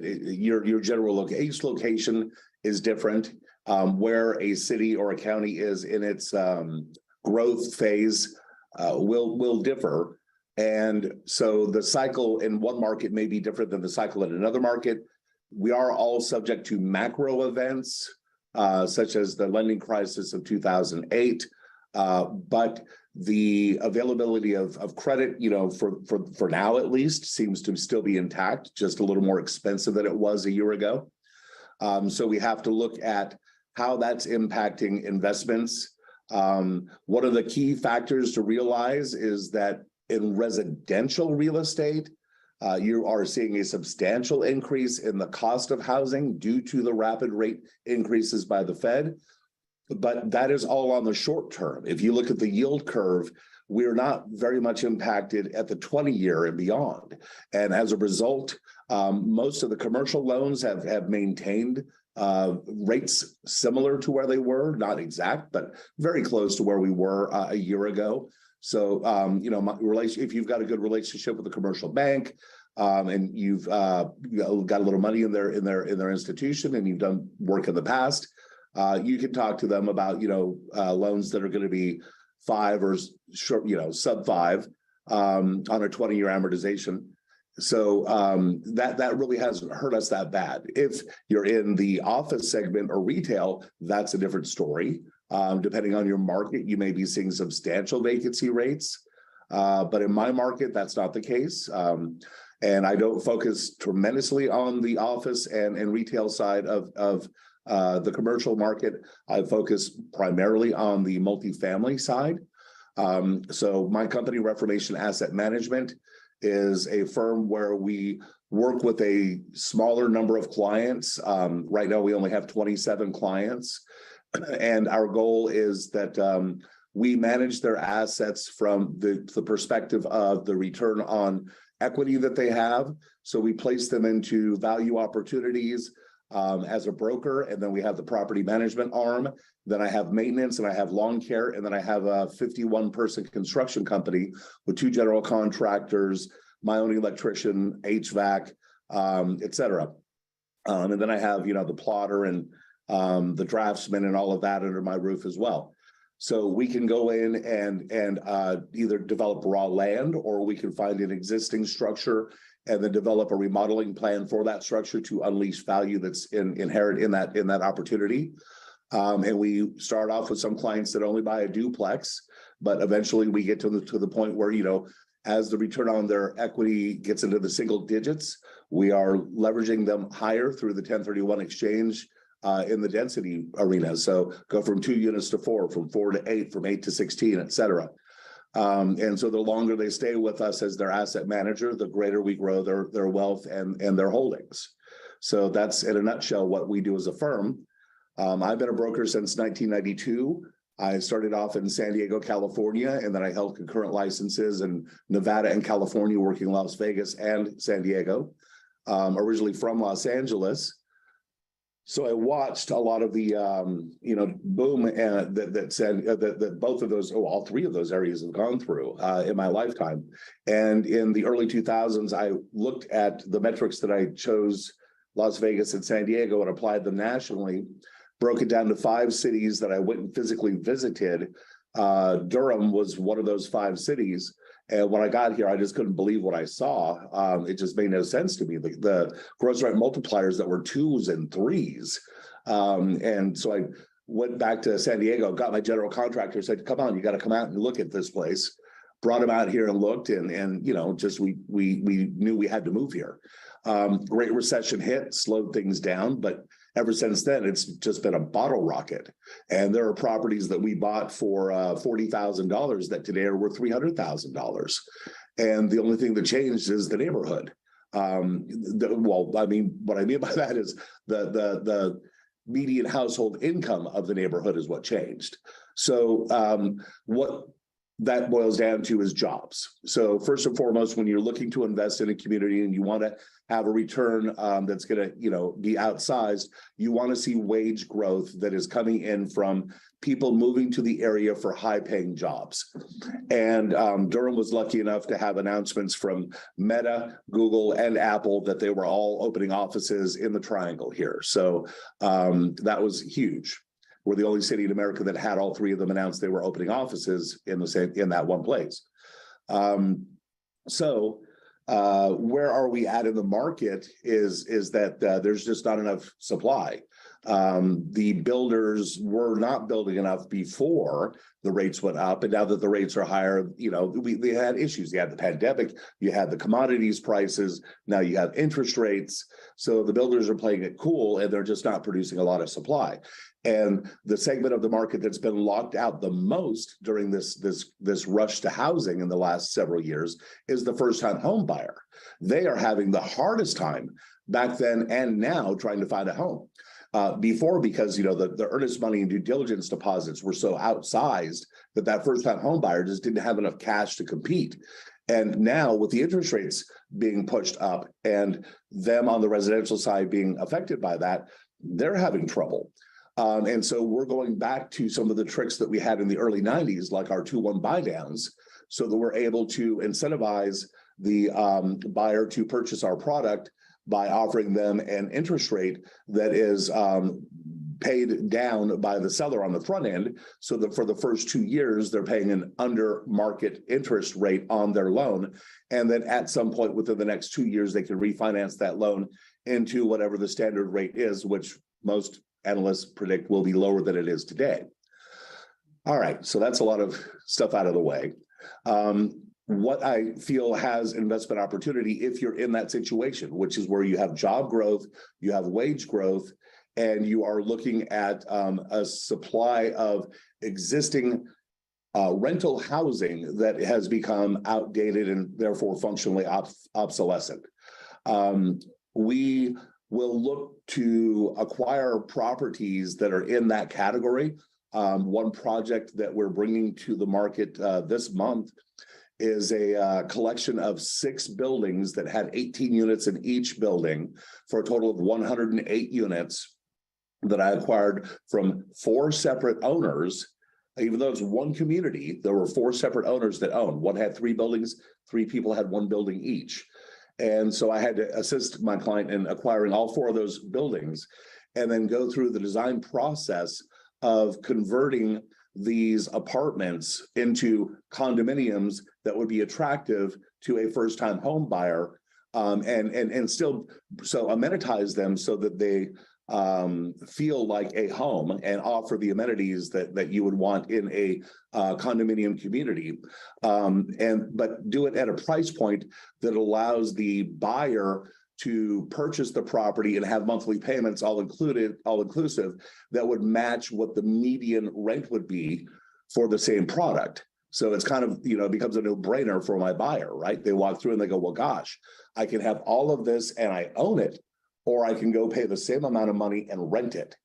your general each location is different. Where a city or a county is in its growth phase will differ. And so the cycle in one market may be different than the cycle in another market. We are all subject to macro events, such as the lending crisis of 2008. But the availability of credit, for now at least, seems to still be intact, just a little more expensive than it was a year ago. So we have to look at how that's impacting investments. One of the key factors to realize is that in residential real estate, you are seeing a substantial increase in the cost of housing due to the rapid rate increases by the Fed. But that is all on the short term. If you look at the yield curve, we're not very much impacted at the 20-year and beyond. And as a result, most of the commercial loans have maintained rates similar to where they were, not exact, but very close to where we were a year ago. So, if you've got a good relationship with a commercial bank, and you've got a little money in their institution, and you've done work in the past, you can talk to them about loans that are going to be 5 or short, sub 5 on a 20-year amortization. So that really hasn't hurt us that bad. If you're in the office segment or retail, that's a different story. Depending on your market, you may be seeing substantial vacancy rates. But in my market, that's not the case. And I don't focus tremendously on the office and retail side of the commercial market. I focus primarily on the multifamily side. So my company, Reformation Asset Management, is a firm where we work with a smaller number of clients. Right now, we only have 27 clients. And our goal is that we manage their assets from the perspective of the return on equity that they have. So we place them into value opportunities as a broker, and then we have the property management arm. Then I have maintenance, and I have lawn care, and then I have a 51-person construction company with 2 general contractors, my own electrician, HVAC, et cetera. And then I have, the plotter and the draftsman and all of that under my roof as well. So we can go in and either develop raw land, or we can find an existing structure and then develop a remodeling plan for that structure to unleash value that's inherent in that opportunity. And we start off with some clients that only buy a duplex, but eventually we get to the point where, as the return on their equity gets into the single digits, we are leveraging them higher through the 1031 exchange in the density arena. So go from 2 units to 4, from 4 to 8, from 8 to 16, et cetera. And so the longer they stay with us as their asset manager, the greater we grow their wealth and their holdings. So that's in a nutshell what we do as a firm. I've been a broker since 1992. I started off in San Diego, California, and then I held concurrent licenses in Nevada and California, working in Las Vegas and San Diego. Originally from Los Angeles. So I watched a lot of the, boom that both of those, all 3 of those areas have gone through in my lifetime. And in the early 2000s, I looked at the metrics that I chose, Las Vegas and San Diego, and applied them nationally, broke it down to 5 cities that I went and physically visited. Durham was one of those 5 cities. And when I got here, I just couldn't believe what I saw. It just made no sense to me. The gross rent multipliers that were 2s and 3s. And so I went back to San Diego, got my general contractor, said, come on, you got to come out and look at this place. Brought him out here and looked, and just we knew we had to move here. Great Recession hit, slowed things down, but ever since then, it's just been a bottle rocket. And there are properties that we bought for $40,000 that today are worth $300,000. And the only thing that changed is the neighborhood. What I mean by that is the median household income of the neighborhood is what changed. So what that boils down to is jobs. So first and foremost, when you're looking to invest in a community and you want to have a return that's going to, be outsized, you want to see wage growth that is coming in from people moving to the area for high-paying jobs. And Durham was lucky enough to have announcements from Meta, Google, and Apple that they were all opening offices in the Triangle here. So that was huge. We're the only city in America that had all three of them announce they were opening offices in that one place. So where are we at in the market is that there's just not enough supply. The builders were not building enough before the rates went up, and now that the rates are higher, they had issues. You had the pandemic, you had the commodities prices, now you have interest rates. So the builders are playing it cool, and they're just not producing a lot of supply. And the segment of the market that's been locked out the most during this rush to housing in the last several years is the first-time home buyer. They are having the hardest time back then and now trying to find a home. Before, because the earnest money and due diligence deposits were so outsized that first-time home buyer just didn't have enough cash to compete. And now with the interest rates being pushed up and them on the residential side being affected by that, they're having trouble. And so we're going back to some of the tricks that we had in the early 90s, like our 2-1 buy downs, so that we're able to incentivize the buyer to purchase our product by offering them an interest rate that is paid down by the seller on the front end, so that for the first 2 years, they're paying an under market interest rate on their loan. And then at some point within the next 2 years, they can refinance that loan into whatever the standard rate is, which most analysts predict will be lower than it is today. All right, so that's a lot of stuff out of the way. What I feel has investment opportunity if you're in that situation, which is where you have job growth, you have wage growth, and you are looking at a supply of existing rental housing that has become outdated and therefore functionally obsolescent. We will look to acquire properties that are in that category. One project that we're bringing to the market this month is a collection of 6 buildings that had 18 units in each building for a total of 108 units that I acquired from 4 separate owners. Even though it's one community, there were 4 separate owners that owned. One had 3 buildings, 3 people had 1 building each. And so I had to assist my client in acquiring all 4 of those buildings and then go through the design process of converting these apartments into condominiums that would be attractive to a first-time home buyer, and still so amenitize them so that they feel like a home and offer the amenities that you would want in a condominium community, but do it at a price point that allows the buyer to purchase the property and have monthly payments all inclusive that would match what the median rent would be for the same product. So it's kind of, it becomes a no-brainer for my buyer, right? They walk through and they go, well, gosh, I can have all of this and I own it, or I can go pay the same amount of money and rent it.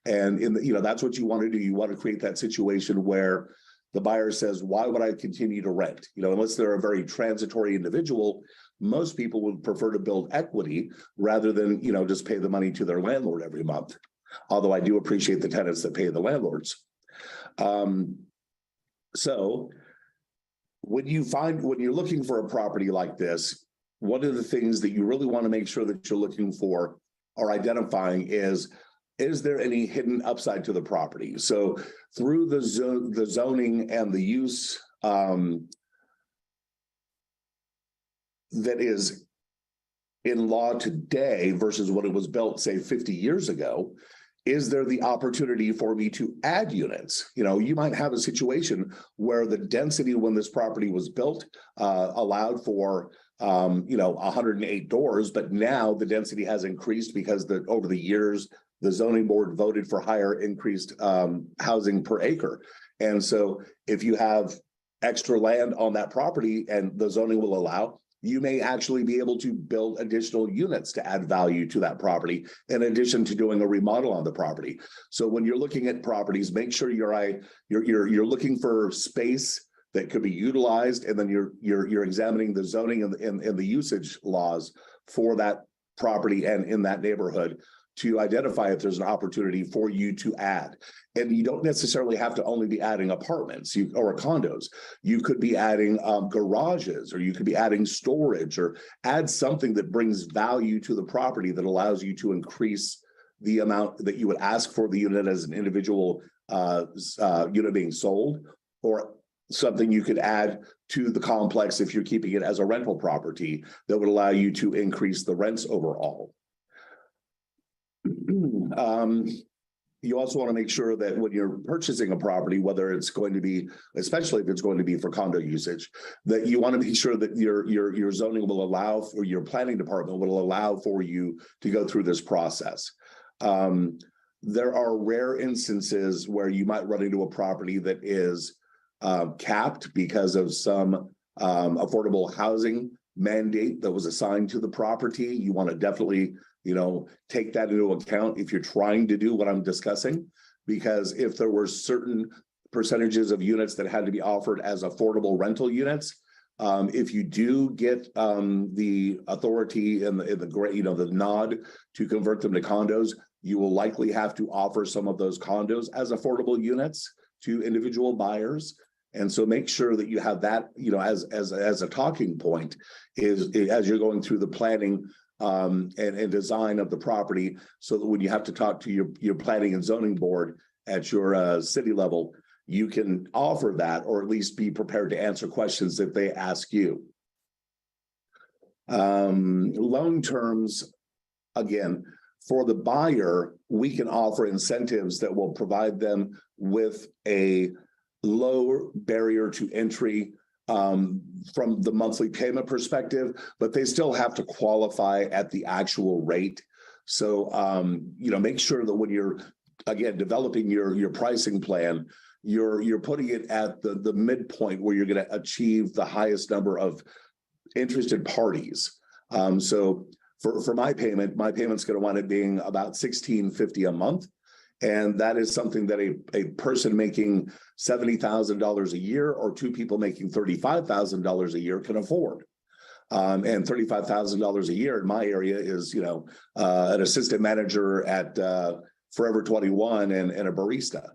And that's what you want to do. You want to create that situation where the buyer says, why would I continue to rent? Unless they're a very transitory individual, most people would prefer to build equity rather than, just pay the money to their landlord every month. Although I do appreciate the tenants that pay the landlords. So when you're looking for a property like this, one of the things that you really want to make sure that you're looking for or identifying is there any hidden upside to the property? So through the zoning and the use that is in law today versus what it was built, say, 50 years ago, is there the opportunity for me to add units? You might have a situation where the density when this property was built allowed for 108 doors, but now the density has increased because over the years, the zoning board voted for higher increased housing per acre. And so if you have extra land on that property and the zoning will allow, you may actually be able to build additional units to add value to that property in addition to doing a remodel on the property. So when you're looking at properties, make sure you're looking for space that could be utilized, and then you're examining the zoning and the usage laws for that property and in that neighborhood to identify if there's an opportunity for you to add. And you don't necessarily have to only be adding apartments or condos. You could be adding garages, or you could be adding storage, or add something that brings value to the property that allows you to increase the amount that you would ask for the unit as an individual unit being sold, or something you could add to the complex if you're keeping it as a rental property that would allow you to increase the rents overall. You also want to make sure that when you're purchasing a property, whether it's going to be, especially if it's going to be for condo usage, that you want to be sure that your zoning will allow, or your planning department will allow for you to go through this process. There are rare instances where you might run into a property that is capped because of some affordable housing mandate that was assigned to the property. You want to definitely, take that into account if you're trying to do what I'm discussing, because if there were certain percentages of units that had to be offered as affordable rental units, if you do get the authority and the nod to convert them to condos, you will likely have to offer some of those condos as affordable units to individual buyers. And so make sure that you have that, as a talking point as you're going through the planning and design of the property, so that when you have to talk to your planning and zoning board at your city level, you can offer that, or at least be prepared to answer questions that they ask you. Loan terms, again, for the buyer, we can offer incentives that will provide them with a lower barrier to entry from the monthly payment perspective, but they still have to qualify at the actual rate. So, make sure that when you're, again, developing your pricing plan, you're putting it at the midpoint where you're going to achieve the highest number of interested parties. So for my payment's going to wind up being about $1,650 a month. And that is something that a person making $70,000 a year, or two people making $35,000 a year, can afford. And $35,000 a year in my area is, an assistant manager at Forever 21 and a barista.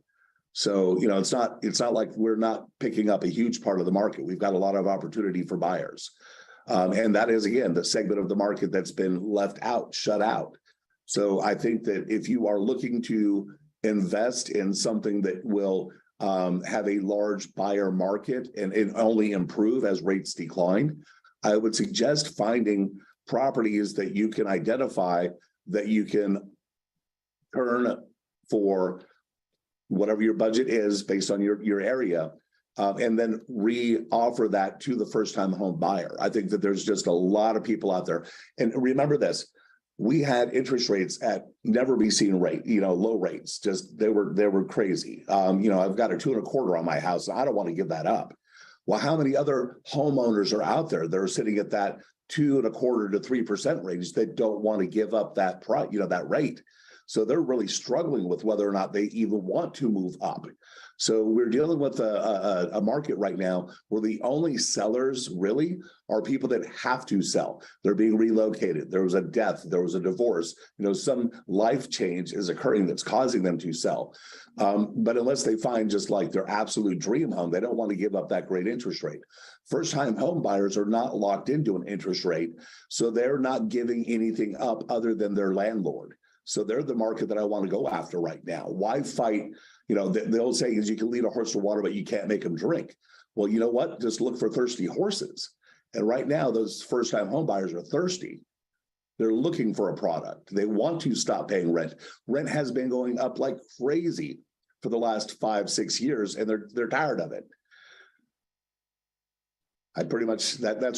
So, it's not like we're not picking up a huge part of the market. We've got a lot of opportunity for buyers. And that is, again, the segment of the market that's been left out, shut out. So I think that if you are looking to invest in something that will have a large buyer market and only improve as rates decline, I would suggest finding properties that you can identify that you can turn for whatever your budget is based on your area, and then re-offer that to the first-time home buyer. I think that there's just a lot of people out there. And remember this, we had interest rates at never be seen rate, low rates, just they were crazy. I've got a 2.25 on my house, and I don't want to give that up. Well, how many other homeowners are out there that are sitting at that 2.25% to 3% range that don't want to give up that that rate? So they're really struggling with whether or not they even want to move up. So we're dealing with a market right now where the only sellers really are people that have to sell. They're being relocated. There was a death. There was a divorce. Some life change is occurring that's causing them to sell. But unless they find just like their absolute dream home, they don't want to give up that great interest rate. First-time home buyers are not locked into an interest rate, so they're not giving anything up other than their landlord. So they're the market that I want to go after right now. Why fight? The old saying is you can lead a horse to water, but you can't make him drink. Well, you know what? Just look for thirsty horses. And right now, those first-time home buyers are thirsty. They're looking for a product. They want to stop paying rent. Rent has been going up like crazy for the last 5-6 years, and they're tired of it. I pretty much that's